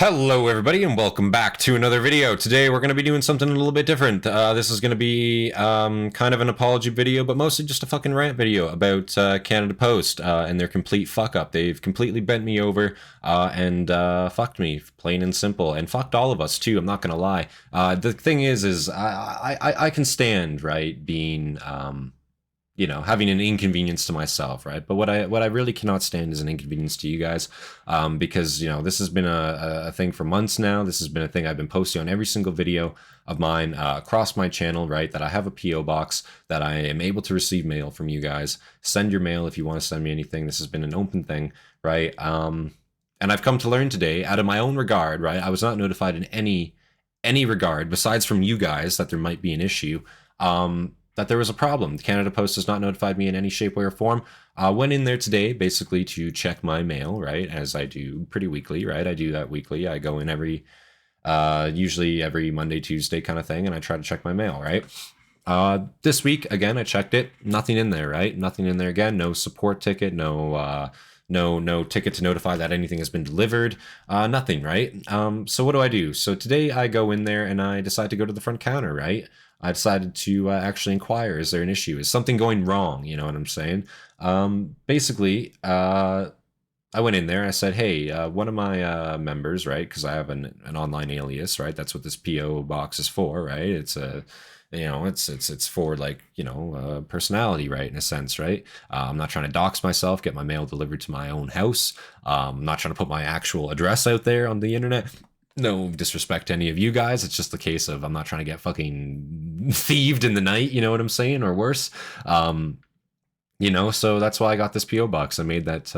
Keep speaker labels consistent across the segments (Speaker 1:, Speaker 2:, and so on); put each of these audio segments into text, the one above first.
Speaker 1: Hello everybody and welcome back to another video. Today we're going to be doing something a little bit different. This is going to be kind of an apology video, but mostly just a fucking rant video about Canada Post and their complete fuck up. They've completely bent me over and fucked me, plain and simple, and fucked all of us too. I'm not going to lie. The thing is I can stand, right, being having an inconvenience to myself, right? But what I really cannot stand is an inconvenience to you guys, because this has been a thing for months now. This has been a thing I've been posting on every single video of mine across my channel, right? That I have a PO box that I am able to receive mail from you guys. Send your mail if you want to send me anything. This has been an open thing, right? And I've come to learn today, out of my own regard, right? I was not notified in any regard besides from you guys that there might be an issue. That there was a problem. The Canada Post has not notified me in any shape, way, or form. Went in there today basically to check my mail, right, as I do pretty weekly, right? I do that weekly. I go in usually every Monday, Tuesday kind of thing, and I try to check my mail, right? This week, again, I checked it. Nothing in there, right? Nothing in there again. No support ticket, no ticket to notify that anything has been delivered, nothing, right? So what do? So today I go in there and I decide to go to the front counter, right? I decided to actually inquire, is there an issue? Is something going wrong? You know what I'm saying? Basically, I went in there, I said, hey, one of my members, right, because I have an online alias, right? That's what this PO box is for, right? It's a it's for, like, personality, right, in a sense, right? I'm not trying to dox myself, get my mail delivered to my own house. I'm not trying to put my actual address out there on the internet. No disrespect to any of you guys. It's just the case of I'm not trying to get fucking thieved in the night, you know what I'm saying, or worse. So that's why I got this PO box. I made that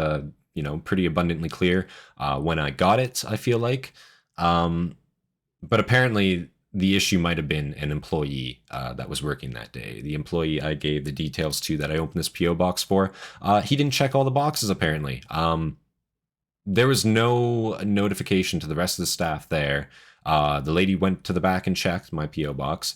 Speaker 1: pretty abundantly clear when I got it, I feel like. But apparently the issue might have been an employee that was working that day. The employee I gave the details to that I opened this PO box for, he didn't check all the boxes apparently. There was no notification to the rest of the staff there. The lady went to the back and checked my PO box.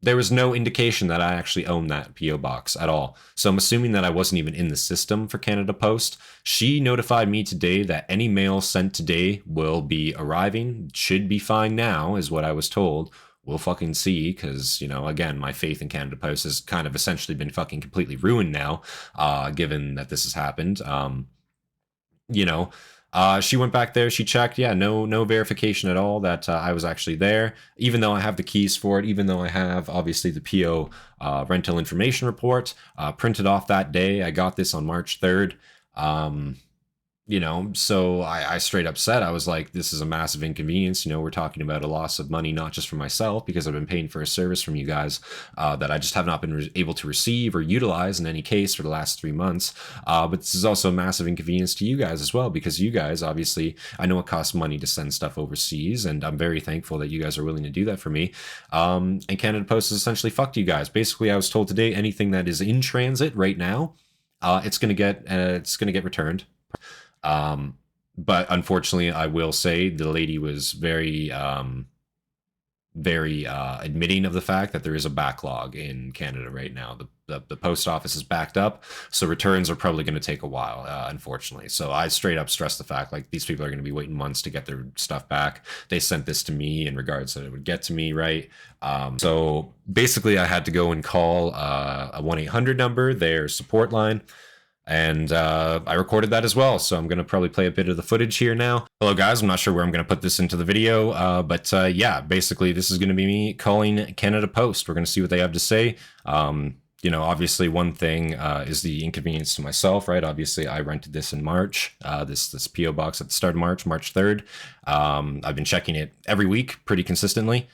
Speaker 1: There was no indication that I actually owned that PO box at all. So I'm assuming that I wasn't even in the system for Canada Post. She notified me today that any mail sent today will be arriving. Should be fine now, is what I was told. We'll fucking see, because, again, my faith in Canada Post has kind of essentially been fucking completely ruined now, given that this has happened. She went back there, she checked, yeah, no verification at all that I was actually there, even though I have the keys for it, even though I have obviously the PO rental information report printed off that day. I got this on March 3rd. So I straight up said, I was like, this is a massive inconvenience. We're talking about a loss of money, not just for myself, because I've been paying for a service from you guys that I just have not been able to receive or utilize in any case for the last 3 months. But this is also a massive inconvenience to you guys as well, because you guys, obviously, I know it costs money to send stuff overseas, and I'm very thankful that you guys are willing to do that for me. And Canada Post has essentially fucked you guys. Basically, I was told today, anything that is in transit right now, it's gonna get returned. But unfortunately, I will say the lady was very admitting of the fact that there is a backlog in Canada right now. The post office is backed up, so returns are probably going to take a while, unfortunately. So I straight up stress the fact, like, these people are going to be waiting months to get their stuff back. They sent this to me in regards that it would get to me, right? So basically, I had to go and call a 1-800 number, their support line. And I recorded that as well, so I'm going to probably play a bit of the footage here now. Hello guys, I'm not sure where I'm going to put this into the video, but yeah, basically this is going to be me calling Canada Post. We're going to see what they have to say. Obviously one thing is the inconvenience to myself, right? Obviously I rented this in March, this PO box at the start of March 3rd. I've been checking it every week pretty consistently.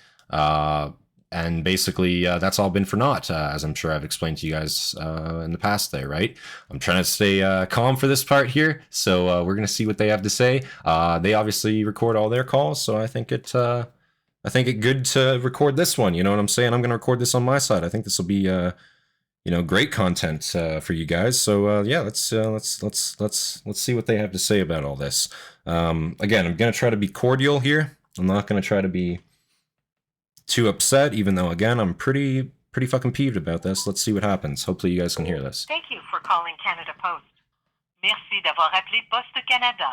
Speaker 1: And basically, that's all been for naught, as I'm sure I've explained to you guys in the past there, right? I'm trying to stay calm for this part here, so we're going to see what they have to say. They obviously record all their calls, so I think it good to record this one, you know what I'm saying? I'm going to record this on my side. I think this will be, great content for you guys. So yeah, let's see what they have to say about all this. Again, I'm going to try to be cordial here. I'm not going to try to be too upset, even though, again, I'm pretty fucking peeved about this. Let's see what happens. Hopefully you guys can hear this.
Speaker 2: Thank you for calling Canada Post. Merci d'avoir appelé Poste Canada.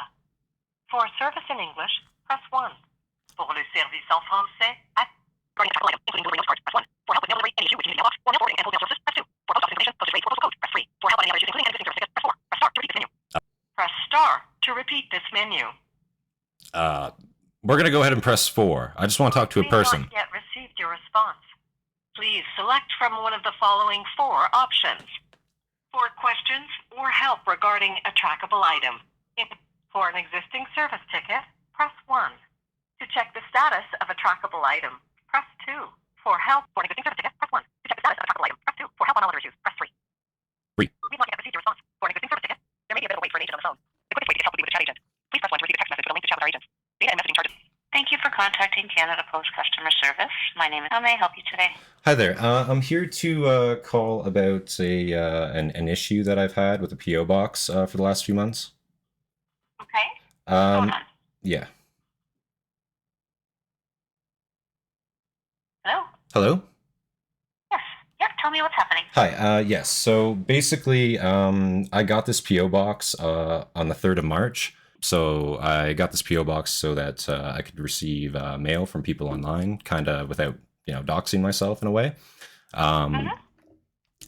Speaker 2: For service in English, press 1. Pour le service en français, regarding a trackable item, including delivery notes cards, press 1. For help with mail delivery, any issue with using mailbox, or mail forwarding and postal services, press 2. For post office information, postage rate, postal code, press 3. For help on any other issues, including any existing service tickets, press 4. Press star to repeat this menu. Press star to repeat this menu.
Speaker 1: We're gonna go ahead and press 4. I just want to talk to a person.
Speaker 2: We have not yet received your response. Please select from one of the following 4 options. For questions or help regarding a trackable item. For an existing service ticket, press 1. To check the status of a trackable item, press 2. For help for an existing service ticket, press 1. To check the status of a trackable item, press 2. For help on all other issues, press 3.
Speaker 1: 3.
Speaker 2: We have not yet received your response. For an existing service ticket, there may be a bit of a wait for an agent on the phone. The quickest way to get help would be with a chat agent. Please press 1 to receive a text message with a link to chat with our agents. Data and messaging charges. Thank you for contacting Canada Post Customer Service. My name is... How may I help you today?
Speaker 1: Hi there. I'm here to call about an issue that I've had with the PO box for the last few months.
Speaker 2: Okay. Hold on.
Speaker 1: Yeah.
Speaker 2: Hello?
Speaker 1: Hello?
Speaker 2: Yes. Yep, tell me what's happening.
Speaker 1: Hi, yes. So basically, I got this PO box on the 3rd of March. So I got this PO box so that I could receive mail from people online, kind of without, doxing myself in a way.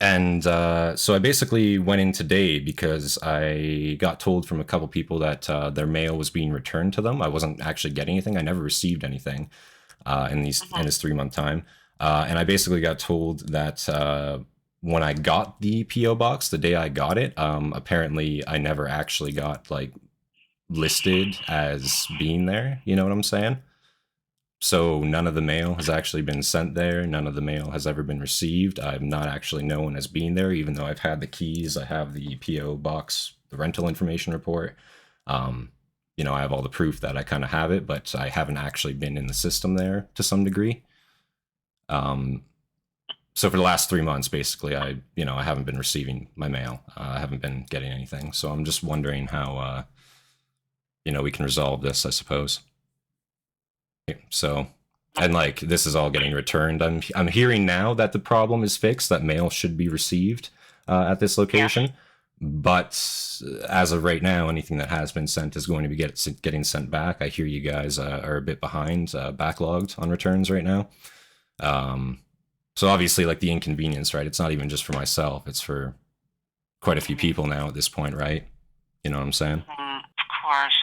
Speaker 1: And so I basically went in today because I got told from a couple people that their mail was being returned to them. I wasn't actually getting anything. I never received anything in this 3-month time. And I basically got told that when I got the PO box, the day I got it, apparently I never actually got listed as being there. You know what I'm saying? So none of the mail has actually been sent there. None of the mail has ever been received. I'm not actually known as being there, even though I've had the keys. I have the PO box, the rental information report. I have all the proof that I kind of have it, but I haven't actually been in the system there to some degree. So for the last 3 months, basically, I haven't been receiving my mail. I haven't been getting anything. So I'm just wondering how, we can resolve this, I suppose. So, and this is all getting returned. I'm hearing now that the problem is fixed, that mail should be received at this location. Yeah. But as of right now, anything that has been sent is going to be getting sent back. I hear you guys are a bit behind, backlogged on returns right now. So obviously, the inconvenience, right? It's not even just for myself. It's for quite a few people now at this point, right? You know what I'm saying?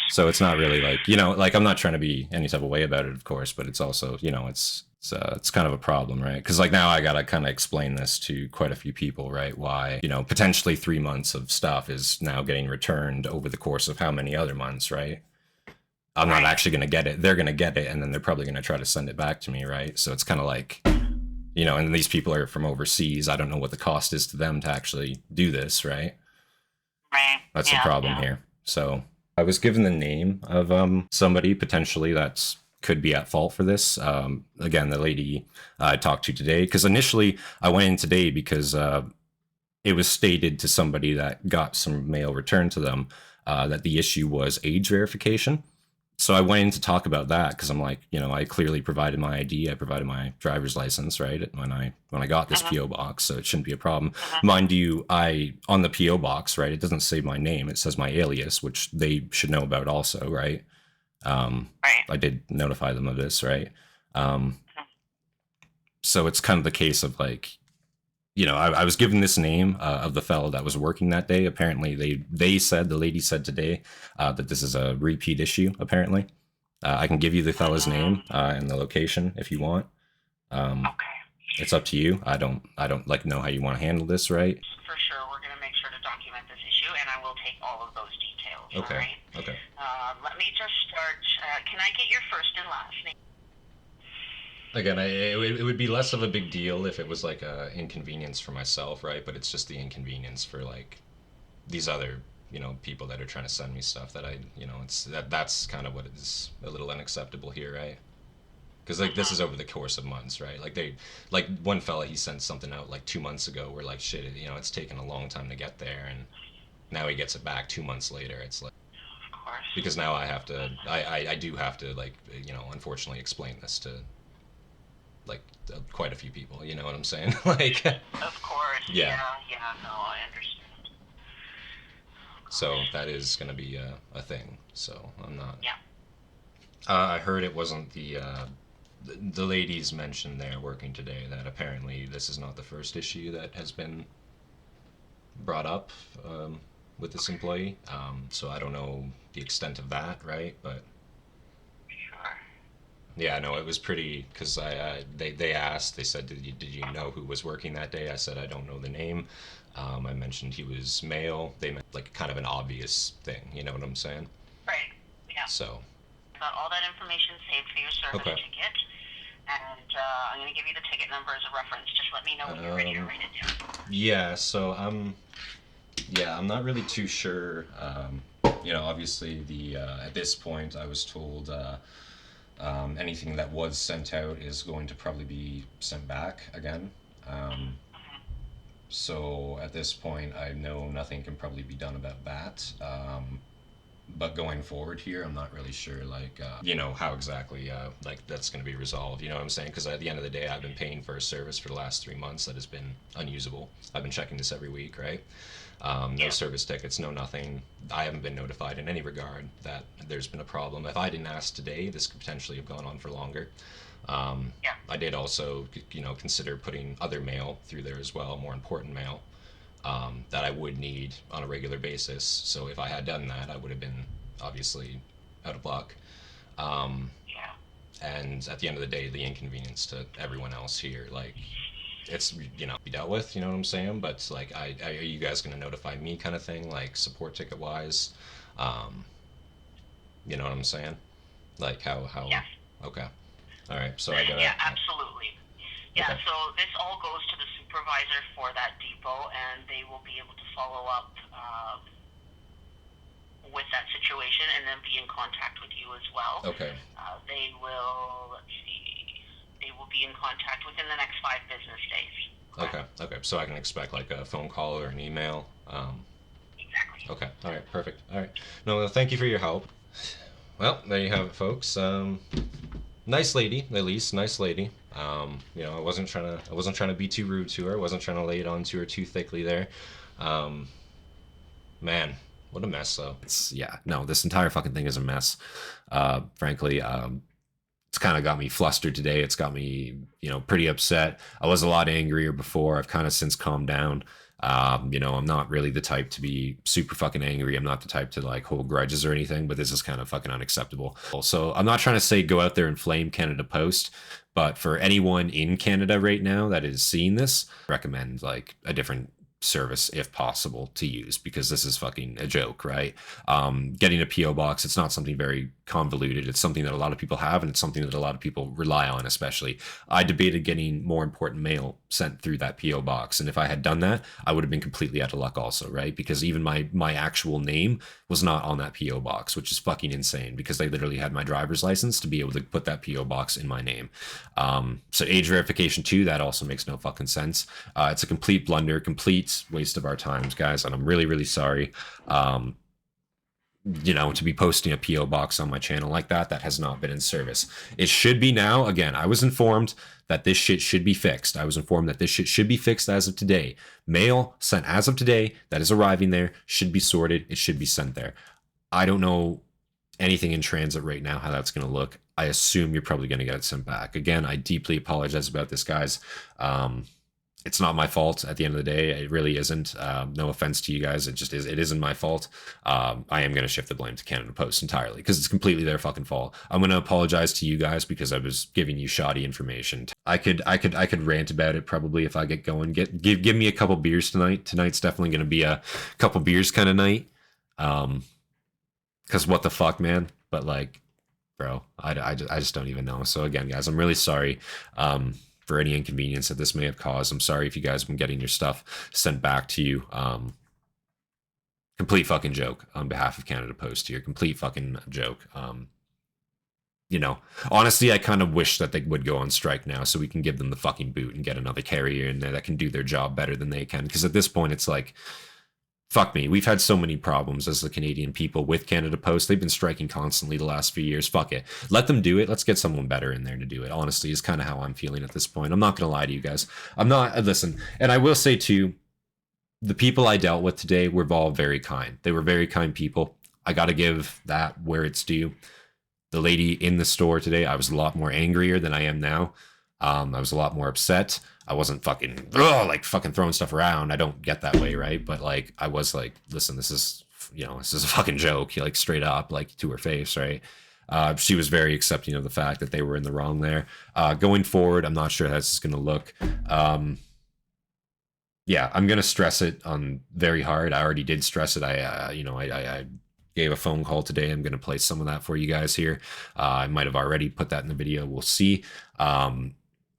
Speaker 1: So it's not really I'm not trying to be any type of way about it, of course, but it's also, it's kind of a problem, right? Because now I gotta kind of explain this to quite a few people, right? Why, potentially 3 months of stuff is now getting returned over the course of how many other months, right? I'm not actually gonna get it. They're gonna get it, and then they're probably gonna try to send it back to me, right? So it's kind of and these people are from overseas. I don't know what the cost is to them to actually do this, right?
Speaker 2: Right.
Speaker 1: That's the problem here. So I was given the name of somebody potentially that could be at fault for this. Again, the lady I talked to today, because initially I went in today because it was stated to somebody that got some mail returned to them that the issue was age verification. So I went in to talk about that because I'm I clearly provided my ID, I provided my driver's license, right, when I got this PO box, so it shouldn't be a problem. Mind you, on the PO box, right, it doesn't say my name, it says my alias, which they should know about also, right? I did notify them of this, right? So it's kind of the case of I was given this name of the fellow that was working that day. Apparently, the lady said today that this is a repeat issue. Apparently, I can give you the fellow's name and the location if you want.
Speaker 2: Okay.
Speaker 1: It's up to you. I don't know how you want to handle this, right?
Speaker 2: For sure, we're going to make sure to document this issue, and I will take all of those details.
Speaker 1: Okay.
Speaker 2: All right?
Speaker 1: Okay.
Speaker 2: Let me just start. Can I get your first and last name?
Speaker 1: Again, it would be less of a big deal if it was a inconvenience for myself, right? But it's just the inconvenience for these other people that are trying to send me stuff that that's kind of what is a little unacceptable here, right? Because this is over the course of months, right? One fella, he sent something out 2 months ago where shit, it's taken a long time to get there, and now he gets it back 2 months later. It's
Speaker 2: Of course.
Speaker 1: because now I do have to unfortunately explain this to quite a few people, you know what I'm saying?
Speaker 2: Of course.
Speaker 1: Yeah.
Speaker 2: Yeah, no, I understand.
Speaker 1: So that is going to be a thing. So I'm not.
Speaker 2: Yeah.
Speaker 1: I heard it wasn't the ladies mentioned there working today that apparently this is not the first issue that has been brought up with this employee. So I don't know the extent of that, right? But
Speaker 2: Sure.
Speaker 1: yeah, no, it was pretty because they asked, they said, did you know who was working that day? I said I don't know the name. I mentioned he was male. They meant like kind of an obvious thing. You know what I'm saying?
Speaker 2: Right. Yeah.
Speaker 1: So
Speaker 2: Got all that information saved for your service
Speaker 1: okay.
Speaker 2: ticket, and I'm going to give you the ticket number as a reference. Just let me know when you're ready to write it down.
Speaker 1: Yeah, so I'm not really too sure. Obviously at this point I was told anything that was sent out is going to probably be sent back again. So at this point I know nothing can probably be done about that. But going forward here, I'm not really sure, like, how exactly, like, that's going to be resolved. You know what I'm saying? Because at the end of the day, I've been paying for a service for the last 3 months that has been unusable. I've been checking this every week, right? No service tickets, no nothing. I haven't been notified in any regard that there's been a problem. If I didn't ask today, this could potentially have gone on for longer. I did also, consider putting other mail through there as well, more important mail. That I would need on a regular basis. So if I had done that, I would have been obviously out of luck.
Speaker 2: Yeah.
Speaker 1: And at the end of the day, the inconvenience to everyone else here, like, it's, be dealt with, you know what I'm saying? But, like, are you guys going to notify me kind of thing, like, support ticket wise? You know what I'm saying? Like, how?
Speaker 2: Yes.
Speaker 1: Okay. All right, so I gotta...
Speaker 2: Yeah, absolutely. Yeah,
Speaker 1: Okay.
Speaker 2: so this all goes to the supervisor for that depot, and they will be able to follow up with that situation and then be in contact with you as well.
Speaker 1: Okay.
Speaker 2: They will, let's see, they will be in contact within the next 5 business days.
Speaker 1: Okay. So I can expect, like, a phone call or an email?
Speaker 2: Exactly.
Speaker 1: Okay. All right. Perfect. All right. No, well, thank you for your help. Well, there you have it, folks. Nice lady, at least. Nice lady. I wasn't trying to be too rude to her. I wasn't trying to lay it on to her too thickly there. Man, what a mess, though. This entire fucking thing is a mess. Frankly, it's kind of got me flustered today. It's got me, pretty upset. I was a lot angrier before. I've kind of since calmed down. I'm not really the type to be super fucking angry. I'm not the type to like hold grudges or anything, but this is kind of fucking unacceptable. So I'm not trying to say go out there and flame Canada Post, but for anyone in Canada right now that is seeing this, I recommend like a different service if possible to use, because this is fucking a joke, right? Getting a PO box, it's not something very convoluted. It's something that a lot of people have, and it's something that a lot of people rely on. Especially I debated getting more important mail sent through that PO box, and if I had done that, I would have been completely out of luck also, right? Because even my actual name was not on that PO box, which is fucking insane, because they literally had my driver's license to be able to put that PO box in my name. So age verification too, that also makes no fucking sense. It's a complete blunder, complete waste of our times, guys, and I'm really, really sorry. To be posting a PO box on my channel like that has not been in service. It should be now. Again, I was informed that this shit should be fixed. I was informed that this shit should be fixed as of today. Mail sent as of today that is arriving there should be sorted. It should be sent there. I don't know anything in transit right now how that's going to look. I assume you're probably going to get it sent back. Again, I deeply apologize about this, guys. It's not my fault at the end of the day. It really isn't. No offense to you guys. It just is. It isn't my fault. I am going to shift the blame to Canada Post entirely because it's completely their fucking fault. I'm going to apologize to you guys because I was giving you shoddy information. I could rant about it probably if I get going. Give me a couple beers tonight. Tonight's definitely going to be a couple beers kind of night. Because what the fuck, man? But like, bro, I just don't even know. So again, guys, I'm really sorry. For any inconvenience that this may have caused. I'm sorry if you guys have been getting your stuff sent back to you. Complete fucking joke on behalf of Canada Post here. Complete fucking joke. Honestly, I kind of wish that they would go on strike now so we can give them the fucking boot and get another carrier in there that can do their job better than they can. Because at this point, it's like, fuck me. We've had so many problems as the Canadian people with Canada Post. They've been striking constantly the last few years. Fuck it. Let them do it. Let's get someone better in there to do it. Honestly, is kind of how I'm feeling at this point. I'm not going to lie to you guys. I'm not, listen, and I will say too, the people I dealt with today were all very kind. They were very kind people. I got to give that where it's due. The lady in the store today, I was a lot more angrier than I am now. I was a lot more upset. I wasn't fucking like fucking throwing stuff around. I don't get that way, right? But like I was like, listen, this is this is a fucking joke. Like straight up, like to her face, right? She was very accepting of the fact that they were in the wrong there. Going forward, I'm not sure how this is going to look. Yeah, I'm going to stress it on very hard. I already did stress it. I gave a phone call today. I'm going to play some of that for you guys here. I might have already put that in the video. We'll see.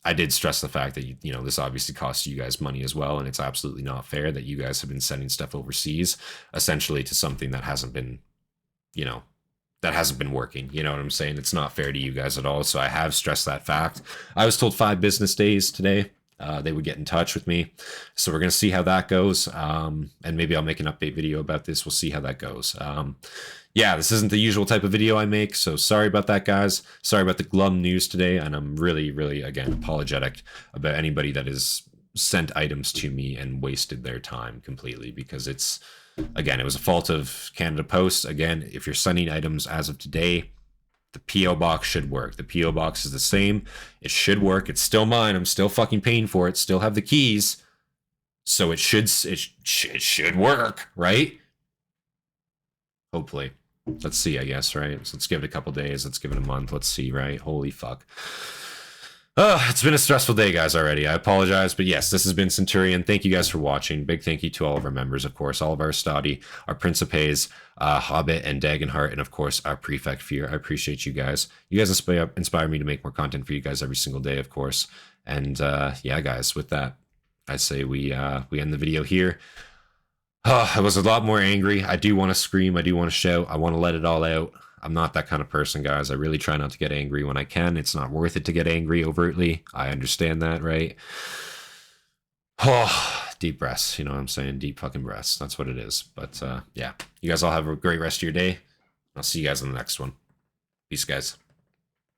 Speaker 1: I did stress the fact that, this obviously costs you guys money as well. And it's absolutely not fair that you guys have been sending stuff overseas, essentially to something that hasn't been, that hasn't been working. You know what I'm saying? It's not fair to you guys at all. So I have stressed that fact. I was told 5 business days today. They would get in touch with me. So we're going to see how that goes. And maybe I'll make an update video about this. We'll see how that goes. Yeah, this isn't the usual type of video I make. So sorry about that, guys. Sorry about the glum news today. And I'm really, really, again, apologetic about anybody that has sent items to me and wasted their time completely, because it was a fault of Canada Post. Again, if you're sending items as of today, the P.O. box should work. The P.O. box is the same. It should work. It's still mine. I'm still fucking paying for it. Still have the keys. So it should work, right? Hopefully. Let's see, I guess, right? So let's give it a couple days. Let's give it a month. Let's see, right? Holy fuck. Oh, it's been a stressful day, guys, already. I apologize, but yes, this has been Centurion. Thank you guys for watching. Big thank you to all of our members, of course, all of our Stadi, our Principes, Hobbit, and Dagenhart, and of course, our Prefect Fear. I appreciate you guys. You guys inspire me to make more content for you guys every single day, of course. And yeah, guys, with that, I say we end the video here. I was a lot more angry. I do want to scream. I do want to shout. I want to let it all out. I'm not that kind of person, guys. I really try not to get angry when I can. It's not worth it to get angry overtly. I understand that, right? Oh, deep breaths. You know what I'm saying? Deep fucking breaths. That's what it is. But yeah, you guys all have a great rest of your day. I'll see you guys in the next one. Peace, guys.